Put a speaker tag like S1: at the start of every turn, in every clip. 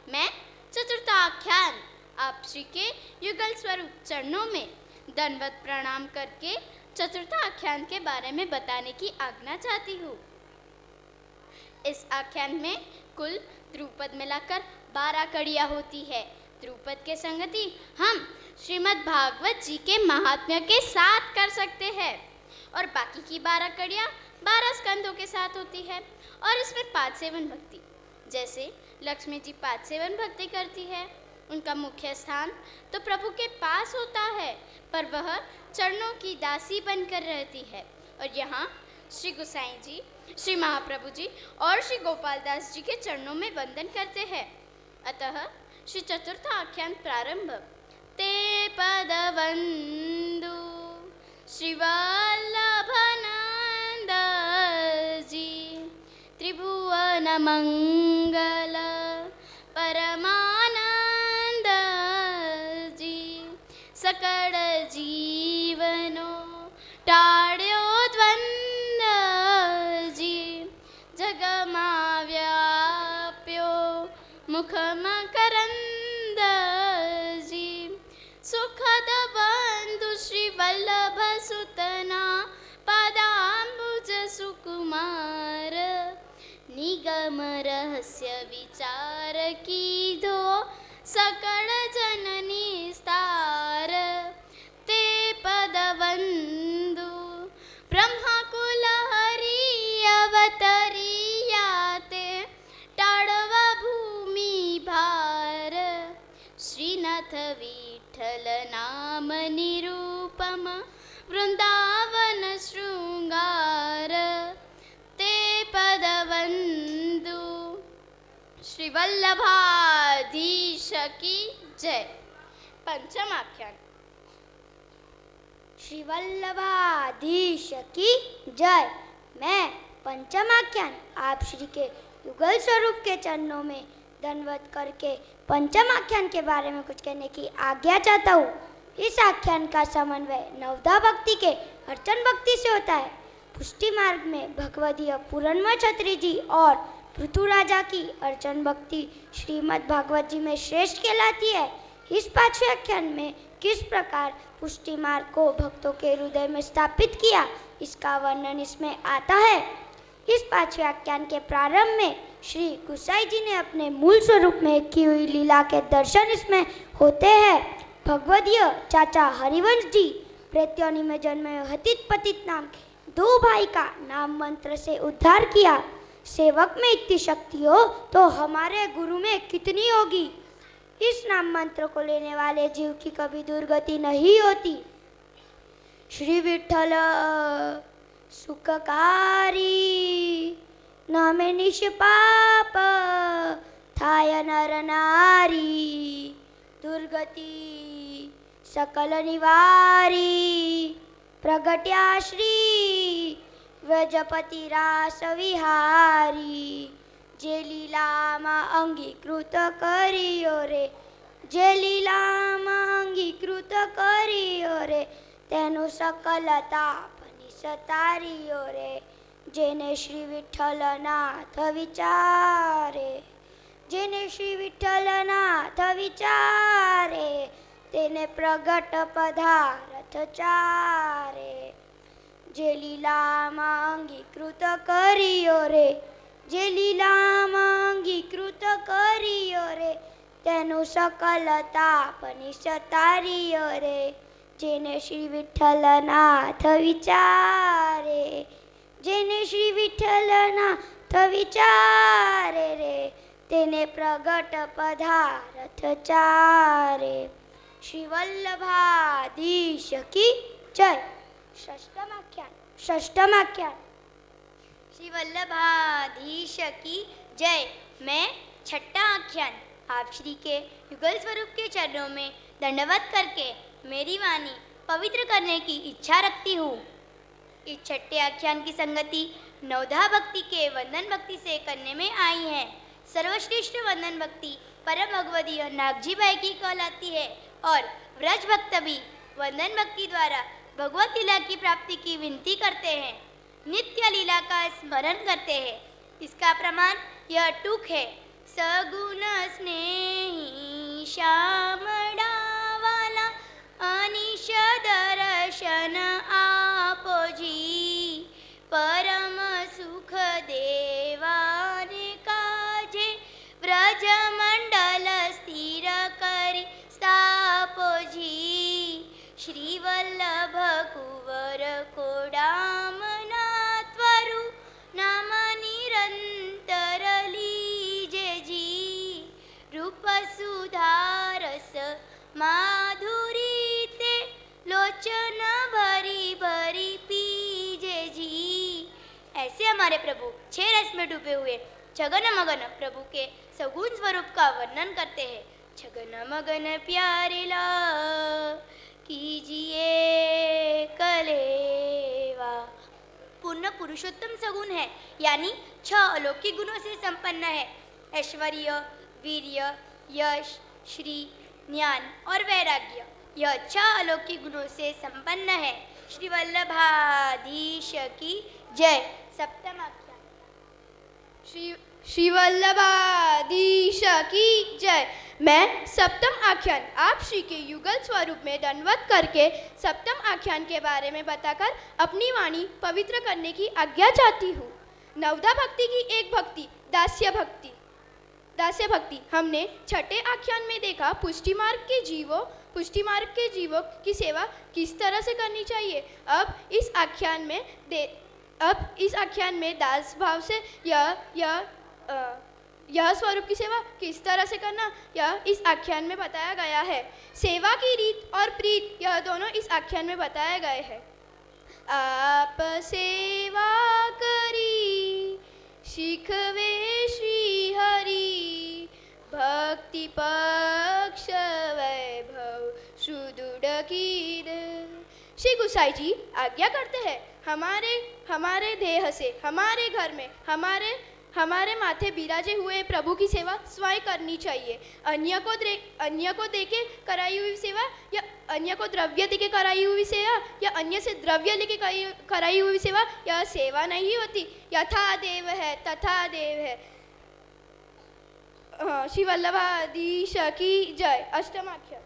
S1: मैं चतुर्थाख्यान आप श्री के युगल स्वरूप चरणों में दंडवत प्रणाम करके चतुर्थाख्यान के बारे में बताने की आज्ञा चाहती हूँ। इस आख्यान में कुल ध्रुपद मिलाकर 12 कड़ियाँ होती है। ध्रुपद के संगति हम श्रीमद् भागवत जी के महात्म्य के साथ कर सकते हैं और बाकी की 12 कड़ियाँ 12 स्कंदों के साथ होती है और इसमें पाद सेवन भक्ति, जैसे लक्ष्मी जी पाद सेवन भक्ति करती है। उनका मुख्य स्थान तो प्रभु के पास होता है, पर वह चरणों की दासी बनकर रहती है और यहाँ श्री गोसाई जी, श्री महाप्रभु जी और श्री गोपाल दास जी के चरणों में वंदन करते हैं। अतः श्री चतुर्थ आख्यान प्रारंभ ते पदवंदु श्री वल्लभनंद जी त्रिभुवन मंगल परमानंद जी सकल जीवनो टाड्यो द्वंद जी जगमा व्याप्यो मुखमकरंद जी सुखद बंधु श्री वल्लभ सुतना पदाम्बुज सुकुमार निगम रहस्य विचार कीधो सकल जननी स्तार ते पदवंदु ब्रह्मकुल हरि अवतरियाते टाळव भूमि भार श्रीनाथ विठ्ठल नाम निरूपम वृंदावन शृंगार ते पदवंदु श्री वल्लभाधीश की जय। पंचम आख्यान
S2: श्री वल्लभाधीश की जय। मैं पंचम आख्यान आप श्री के युगल स्वरूप के चरणों में दंडवत करके पंचम आख्यान के बारे में कुछ कहने की आज्ञा चाहता हूँ। इस आख्यान का समन्वय नवधा भक्ति के अर्चन भक्ति से होता है। पुष्टि मार्ग में भगवदीय पूरनमय छत्री जी और पृथु राजा की अर्चन भक्ति श्रीमद् भागवत जी में श्रेष्ठ कहलाती है। इस पांचवें आख्यान में किस प्रकार पुष्टि मार्ग को भक्तों के हृदय में स्थापित किया, इसका वर्णन इसमें आता है। इस पांचवें आख्यान के प्रारंभ में श्री गोसाई जी ने अपने मूल स्वरूप में की हुई लीला के दर्शन इसमें होते हैं। भगवदीय चाचा हरिवंश जी प्रेत्योनि में जन्मे हतित पतित नाम के 2 भाई का नाम मंत्र से उद्धार किया। सेवक में इतनी शक्ति हो तो हमारे गुरु में कितनी होगी। इस नाम मंत्र को लेने वाले जीव की कभी दुर्गति नहीं होती। श्री विठ्ठल सुखकारी नामे निष्पाप थाय नर नारी दुर्गति सकल निवारी प्रगट्या श्री व्रजपति रास विहारी जे लीलामा अंगीकृत करियो रे जे लीलामा अंगीकृत करियो रे तेनु सकलता पनि सतारियो रे जेने श्री विठ्ठल नाथ विचारे जेने श्री विठ्ठल नाथ विचारे तेने प्रगट पदार्थ चारे जे लीलामा अंगीकृत करियो रे जे लीलामा अंगीकृत करियो रे तेनु सकलता पनि सतारियो रे जेने श्री विठ्ठल नाथ विचारे जेने श्री विठ्ठल नाथ विचारे रे तेने प्रगट पदार्थ चारे। श्री वल्लभाधीश की जय। षष्ठम आख्यान
S3: श्री वल्लभाधीश की जय। मैं छठा आख्यान आप श्री के युगल स्वरूप के चरणों में दंडवत करके मेरी वाणी पवित्र करने की इच्छा रखती हूँ। इस छठे आख्यान की संगति नवधा भक्ति के वंदन भक्ति से करने में आई है। सर्वश्रेष्ठ वंदन भक्ति परम भगवदीय नागजी बाई की कहलाती है और व्रज भक्त भी वंदन भक्ति द्वारा भगवत लीला की प्राप्ति की विनती करते हैं, नित्य लीला का स्मरण करते हैं। इसका प्रमाण यह टूक है। सगुण स्नेह श्यामड़ा अनिश दर्शन आपोजी परम सुख देवाने काजे व्रज मंडल स्थिर करी स्थापोजी श्री वल्लभ कुंवर कोडामना त्वरु नाम निरंतर लीजे जी रूप सुधारस माधुरी ते लोचन भरी भरी पीजे जी। ऐसे हमारे प्रभु 6 रस में डूबे हुए छगन मगन प्रभु के सगुण स्वरूप का वर्णन करते हैं। छगन मगन प्यारेला कीजिए कलेवा। पूर्ण पुरुषोत्तम सगुण है, यानी 6 अलौकिक गुणों से संपन्न है। ऐश्वर्य, वीर्य, यश, श्री, ज्ञान और वैराग्य, यह 6 अलौकिक गुणों से संपन्न है। श्री वल्लभाधीश की जय। सप्तम आख्यान।
S1: श्री वल्लभाधीश की जय। मैं सप्तम आख्यान आप श्री के युगल स्वरूप में दंडवत करके सप्तम आख्यान के बारे में बताकर अपनी वाणी पवित्र करने की आज्ञा चाहती हूँ। नवदा भक्ति की एक भक्ति दास्य भक्ति हमने छठे आख्यान में देखा। पुष्टि मार्ग के जीवों की सेवा किस तरह से करनी चाहिए। अब इस आख्यान में दास भाव से यह स्वरूप की सेवा किस तरह से करना यह इस आख्यान में बताया गया है। सेवा की रीत और प्रीत यह दोनों इस आख्यान में बताए गए हैं। आप सेवा करी शिखवे श्री हरि भक्ति पक्ष वैभव सुदृढ़ कीद। श्री गुसाई जी आज्ञा करते हैं हमारे देह से हमारे घर में हमारे माथे बिराजे हुए प्रभु की सेवा स्वयं करनी चाहिए। अन्य को देके कराई हुई सेवा या अन्य को द्रव्य देके कराई हुई सेवा या अन्य से द्रव्य लेके कराई हुई सेवा यह सेवा नहीं होती। यथा देव है तथा देव है। श्री वल्लभाधीश की जय। अष्टमाख्यान।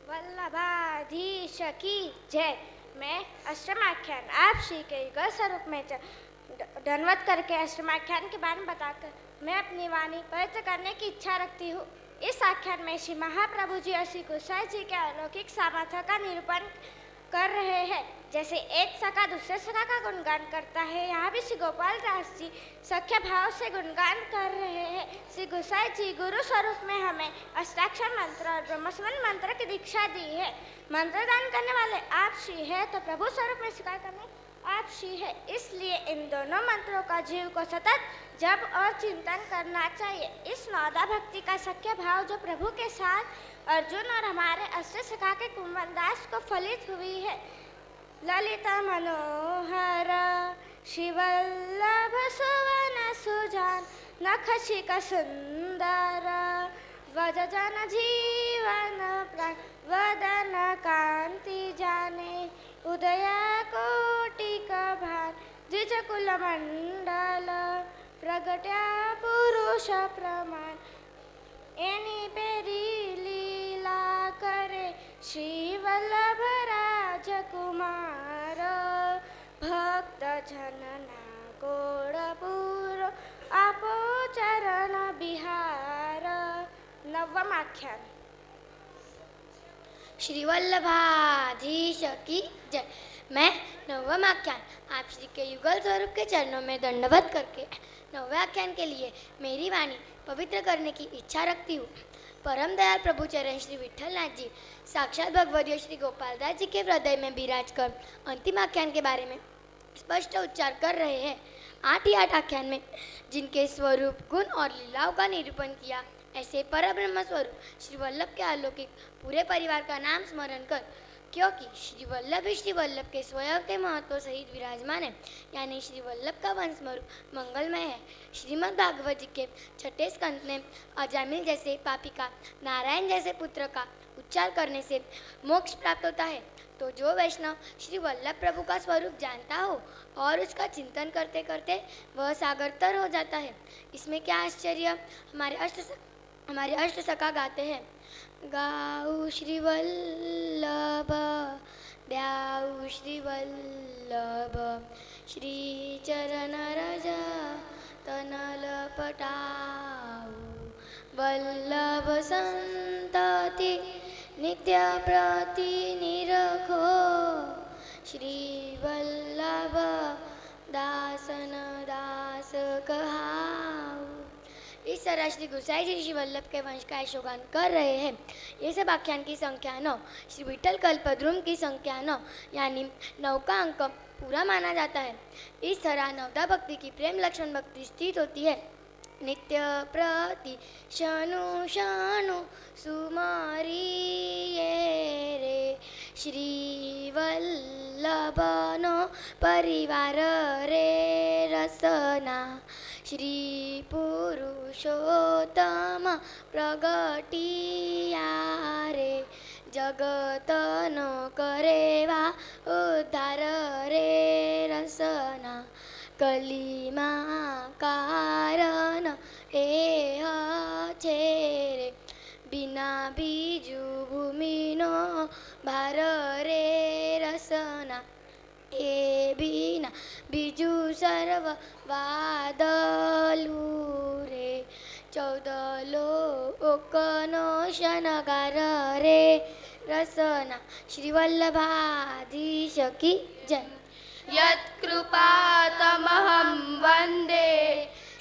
S2: वल्लभाधीश की जय। मैं अष्टमाख्यान आप श्री के युगल स्वरूप में दंडवत करके अष्टमाख्यान के बारे में बताकर मैं अपनी वाणी पवित्र करने की इच्छा रखती हूँ। इस आख्यान में श्री महाप्रभु जी और श्री गोसाई जी के अलौकिक सामर्थ्य का निरूपण कर रहे हैं। जैसे एक सखा दूसरे सखा का गुणगान करता है, यहाँ भी श्री गोपाल दास जी सख्य भाव से गुणगान कर रहे हैं। श्री गोसाई जी गुरु स्वरूप में हमें अष्टाक्षर मंत्र और ब्रह्मस्मरण मंत्र की दीक्षा दी है। मंत्र दान करने वाले आप श्री है तो प्रभु स्वरूप में स्वीकार करने आप श्री है। इसलिए इन दोनों मंत्रों का जीव को सतत जप और चिंतन करना चाहिए। इस नौदा भक्ति का सख्य भाव जो प्रभु के साथ अर्जुन और हमारे अष्ट सखा के कुंवरदास को फलित हुई है। ललित मनोहर शिवल्लभ सुवन सुजान नखशिक सुंदर वज जन जीवन प्राण वदन कांति जाने उदय कोटिक भान द्विज कुल मंडल प्रगट्या पुरुष प्रमाण एनी पेरी लीला करे श्री वल्लभ राजकुमार भक्त जनना गोड़पुर आपो चरण बिहार। नवम आख्यान। श्री वल्लभाधीश की जय। मैं नवम आख्यान आप श्री के युगल स्वरूप के चरणों में दंडवत करके नवे आख्यान के लिए मेरी वाणी पवित्र करने की इच्छा रखती हूँ। परम दयाल प्रभु चरण श्री विठलनाथ जी साक्षात भगवदियों श्री गोपालदास जी के हृदय में विराज कर अंतिम आख्यान के बारे में स्पष्ट उच्चार कर रहे हैं। 8 ही 8 आख्यान में जिनके स्वरूप गुण और लीलाओं का निरूपण किया, ऐसे परब्रह्म स्वरूप श्री वल्लभ के अलौकिक पूरे परिवार का नाम स्मरण कर, क्योंकि श्री वल्लभ ही श्री वल्लभ के स्वयं के महत्व सहित विराजमान है, यानी श्री वल्लभ का वंश स्वरूप मंगलमय है। श्रीमद् भागवत जी के 6ठे स्कंद में अजामिल जैसे पापी का नारायण जैसे पुत्र का उच्चार करने से मोक्ष प्राप्त होता है। तो जो वैष्णव श्री वल्लभ प्रभु का स्वरूप जानता हो और उसका चिंतन करते करते वह सागर तर हो जाता है। इसमें क्या आश्चर्य। हमारे अष्ट सखा गाते हैं। गाऊ श्री वल्लभ ब्याऊ श्री वल्लभ, श्री चरण रज तनल पटाऊ, वल्लभ संतति नित्य प्रति निरखो, श्री वल्लभ दासन दास कहाऊ। इस तरह श्री गुसाई जी श्री वल्लभ के वंश का यशोगान कर रहे हैं। ये सब आख्यान की संख्या 9, श्री विठल कल्पद्रुम की संख्या 9, यानी 9 का अंक पूरा माना जाता है। इस तरह नवदा भक्ति की प्रेम लक्ष्मण भक्ति स्थित होती है। नित्य प्रति शनु शनु सुमारी रे, श्री वल्लभनो परिवार रे रसना, श्री पुरुषोत्तम प्रगटिया रे, जगतन करेवा उद्धार रे रसना, कलिमा कारण एह छेरे, बिना बीजू भूमिनो भार रे रसना, ए बिना बीजू सर्व वादलू रे, 14 लोकनो शनगार रे रसना। श्री वल्लभाधीश की जय।
S1: यत्कृपातमहं वन्दे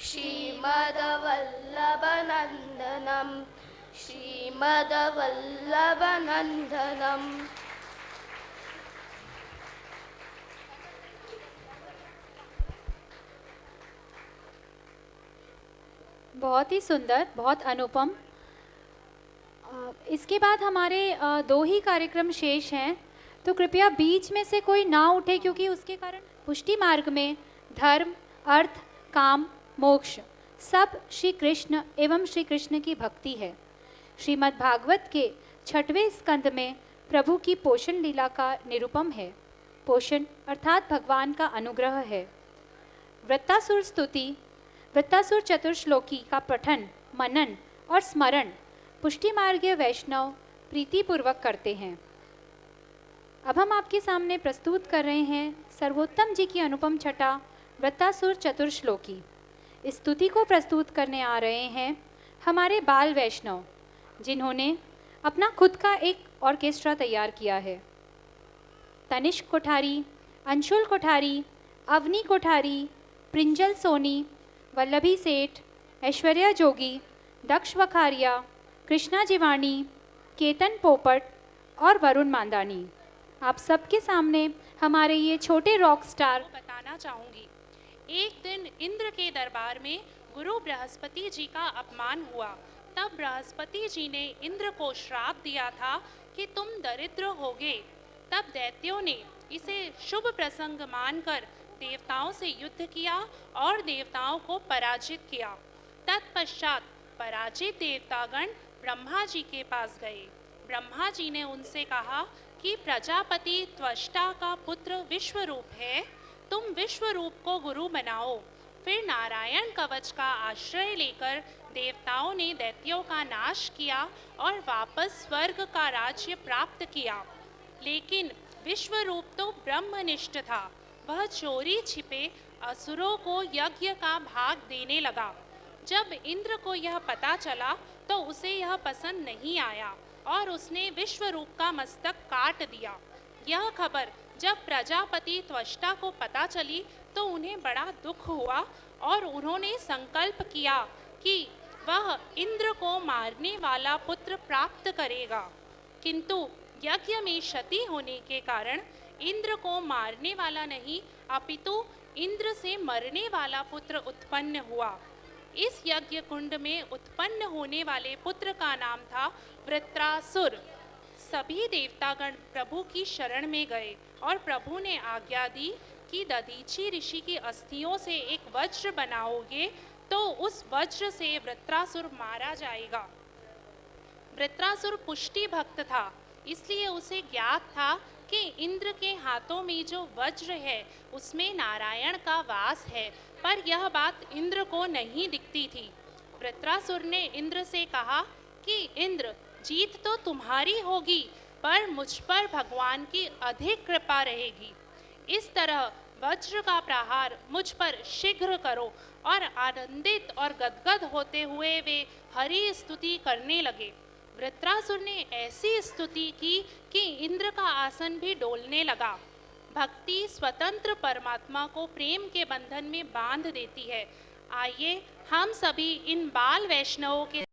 S1: श्रीमद्वल्लभनन्दनं, श्रीमद्वल्लभनन्दनं।
S4: बहुत ही सुंदर, बहुत अनुपम। इसके बाद हमारे 2 ही कार्यक्रम शेष हैं, तो कृपया बीच में से कोई ना उठे, क्योंकि उसके कारण पुष्टि मार्ग में धर्म, अर्थ, काम, मोक्ष सब श्री कृष्ण एवं श्री कृष्ण की भक्ति है। श्रीमद् भागवत के 6वें स्कंद में प्रभु की पोषण लीला का निरूपम है। पोषण अर्थात भगवान का अनुग्रह है। वृत्तासुर स्तुति, वृत्तासुर चतुर्श्लोकी का पठन, मनन और स्मरण पुष्टि मार्गीय वैष्णव प्रीतिपूर्वक करते हैं। अब हम आपके सामने प्रस्तुत कर रहे हैं सर्वोत्तम जी की अनुपम छटा वृत्तासुर चतुर्श्लोकी। इस स्तुति को प्रस्तुत करने आ रहे हैं हमारे बाल वैष्णव, जिन्होंने अपना खुद का एक ऑर्केस्ट्रा तैयार किया है। तनिष्क कोठारी, अंशुल कोठारी, अवनी कोठारी, प्रिंजल सोनी, वल्लभी सेठ, ऐश्वर्या जोगी, दक्ष वखारिया, कृष्णा जिवाणी, केतन पोपट और वरुण मांदानी, आप सबके सामने हमारे ये छोटे रॉक स्टार
S5: बताना चाहूँगी। एक दिन इंद्र के दरबार में गुरु बृहस्पति जी का अपमान हुआ। तब बृहस्पति जी ने इंद्र को श्राप दिया था कि तुम दरिद्र होगे। तब दैत्यों ने इसे शुभ प्रसंग मानकर देवताओं से युद्ध किया और देवताओं को पराजित किया। तत्पश्चात पराजित देवतागण ब्रह्मा जी के पास गए। ब्रह्मा जी ने उनसे कहा कि प्रजापति त्वष्टा का पुत्र विश्वरूप है, तुम विश्वरूप को गुरु बनाओ। फिर नारायण कवच का आश्रय लेकर देवताओं ने दैत्यों का नाश किया और वापस स्वर्ग का राज्य प्राप्त किया। लेकिन विश्वरूप तो ब्रह्मनिष्ठ था, वह चोरी छिपे असुरों को यज्ञ का भाग देने लगा। जब इंद्र को यह पता चला तो उसे यह पसंद नहीं आया और उसने विश्वरूप का मस्तक काट दिया। यह खबर जब प्रजापति त्वष्टा को पता चली तो उन्हें बड़ा दुख हुआ और उन्होंने संकल्प किया कि वह इंद्र को मारने वाला पुत्र प्राप्त करेगा। किंतु यज्ञ में क्षति होने के कारण इंद्र को मारने वाला नहीं अपितु इंद्र से मरने वाला पुत्र उत्पन्न हुआ। इस यज्ञ कुंड में उत्पन्न होने वाले पुत्र का नाम था वृत्रासुर। सभी देवतागण प्रभु की शरण में गए और प्रभु ने आज्ञा दी कि दधीची ऋषि की अस्थियों से एक वज्र बनाओगे तो उस वज्र से वृत्रासुर मारा जाएगा। वृत्रासुर पुष्टि भक्त था, इसलिए उसे ज्ञात था कि इंद्र के हाथों में जो वज्र है उसमें नारायण का वास है, पर यह बात इंद्र को नहीं दिखती थी। वृत्रासुर ने इंद्र से कहा कि इंद्र, जीत तो तुम्हारी होगी, पर मुझ पर भगवान की अधिक कृपा रहेगी। इस तरह वज्र का प्रहार मुझ पर शीघ्र करो। और आनंदित और गदगद होते हुए वे हरि स्तुति करने लगे। वृत्रासुर ने ऐसी स्तुति की कि इंद्र का आसन भी डोलने लगा। भक्ति स्वतंत्र परमात्मा को प्रेम के बंधन में बांध देती है। आइए हम सभी इन बाल वैष्णवों के